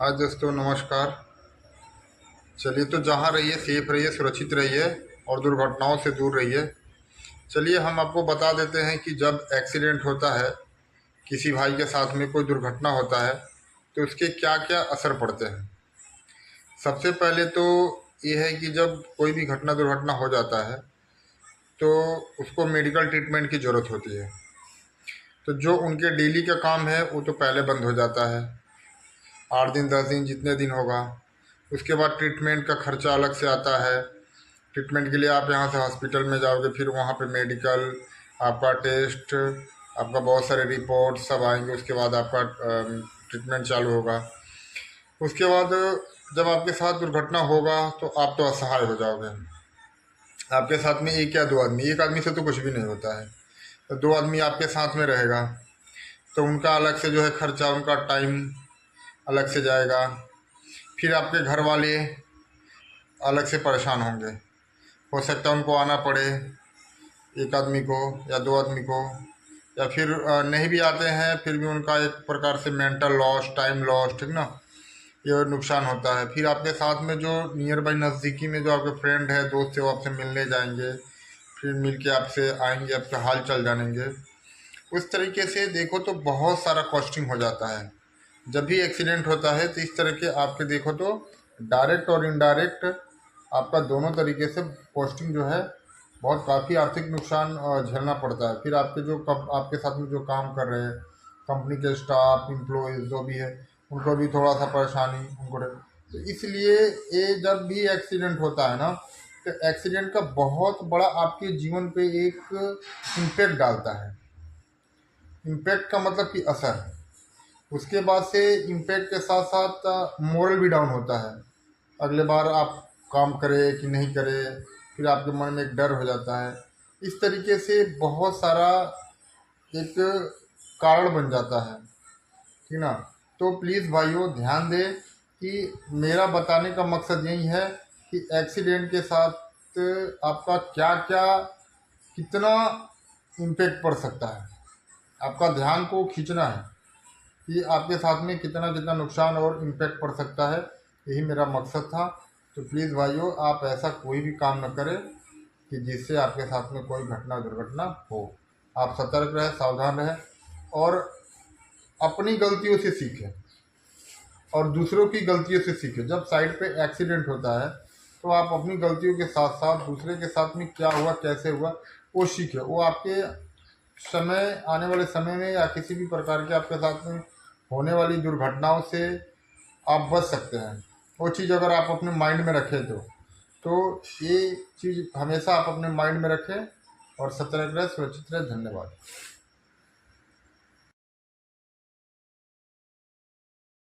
हाँ दोस्तों, नमस्कार। चलिए, तो जहाँ रहिए सेफ रहिए, सुरक्षित रहिए और दुर्घटनाओं से दूर रहिए। चलिए, हम आपको बता देते हैं कि जब एक्सीडेंट होता है, किसी भाई के साथ में कोई दुर्घटना होता है, तो उसके क्या क्या असर पड़ते हैं। सबसे पहले तो ये है कि जब कोई भी घटना दुर्घटना हो जाता है तो उसको मेडिकल ट्रीटमेंट की ज़रूरत होती है। तो जो उनके डेली का काम है वो तो पहले बंद हो जाता है, 8 दिन 10 दिन जितने दिन होगा। उसके बाद ट्रीटमेंट का खर्चा अलग से आता है। ट्रीटमेंट के लिए आप यहाँ से हॉस्पिटल में जाओगे, फिर वहाँ पे मेडिकल, आपका टेस्ट, आपका बहुत सारे रिपोर्ट सब आएंगे। उसके बाद आपका ट्रीटमेंट चालू होगा। उसके बाद जब आपके साथ दुर्घटना होगा तो आप तो असहाय हो जाओगे। आपके साथ में एक या दो आदमी, एक आदमी से तो कुछ भी नहीं होता है, तो दो आदमी आपके साथ में रहेगा, तो उनका अलग से जो है खर्चा, उनका टाइम अलग से जाएगा। फिर आपके घर वाले अलग से परेशान होंगे। हो सकता है उनको आना पड़े, एक आदमी को या दो आदमी को, या फिर नहीं भी आते हैं फिर भी उनका एक प्रकार से मेंटल लॉस, टाइम लॉस, ठीक ना, ये नुकसान होता है। फिर आपके साथ में जो नियर बाई नज़दीकी में जो आपके फ्रेंड है, दोस्त है, वो आपसे मिलने जाएंगे, फिर मिल के आपसे आएंगे, आपके हाल चाल जानेंगे। उस तरीके से देखो तो बहुत सारा कॉस्टिंग हो जाता है। जब भी एक्सीडेंट होता है तो इस तरह के आपके देखो तो डायरेक्ट और इनडायरेक्ट आपका दोनों तरीके से कॉस्टिंग जो है, बहुत काफ़ी आर्थिक नुकसान झेलना पड़ता है। फिर आपके जो आपके साथ में जो काम कर रहे हैं, कंपनी के स्टाफ, एम्प्लॉयज़ जो भी है, उनको भी थोड़ा सा परेशानी उनको तो इसलिए ये जब भी एक्सीडेंट होता है ना, तो एक्सीडेंट का बहुत बड़ा आपके जीवन पे एक इम्पेक्ट डालता है। इम्पेक्ट का मतलब कि असर। उसके बाद से इम्पेक्ट के साथ साथ मोरल भी डाउन होता है। अगले बार आप काम करें कि नहीं करें, फिर आपके मन में एक डर हो जाता है। इस तरीके से बहुत सारा एक कारण बन जाता है, ठीक ना। तो प्लीज़ भाइयों ध्यान दें कि मेरा बताने का मकसद यही है कि एक्सीडेंट के साथ आपका क्या क्या, कितना इम्पेक्ट पड़ सकता है। आपका ध्यान को खींचना है कि आपके साथ में कितना कितना नुकसान और इम्पेक्ट पड़ सकता है, यही मेरा मकसद था। तो प्लीज़ भाइयों, आप ऐसा कोई भी काम न करें कि जिससे आपके साथ में कोई घटना दुर्घटना हो। आप सतर्क रहें, सावधान रहें और अपनी गलतियों से सीखें और दूसरों की गलतियों से सीखें। जब साइड पे एक्सीडेंट होता है तो आप अपनी गलतियों के साथ साथ दूसरे के साथ में क्या हुआ, कैसे हुआ, वो सीखें। वो आपके समय, आने वाले समय में या किसी भी प्रकार के आपके साथ में होने वाली दुर्घटनाओं से आप बच सकते हैं। वो चीज़ अगर आप अपने माइंड में रखें तो ये चीज़ हमेशा आप अपने माइंड में रखें और सतर्क रहें, सुरक्षित रहें। धन्यवाद।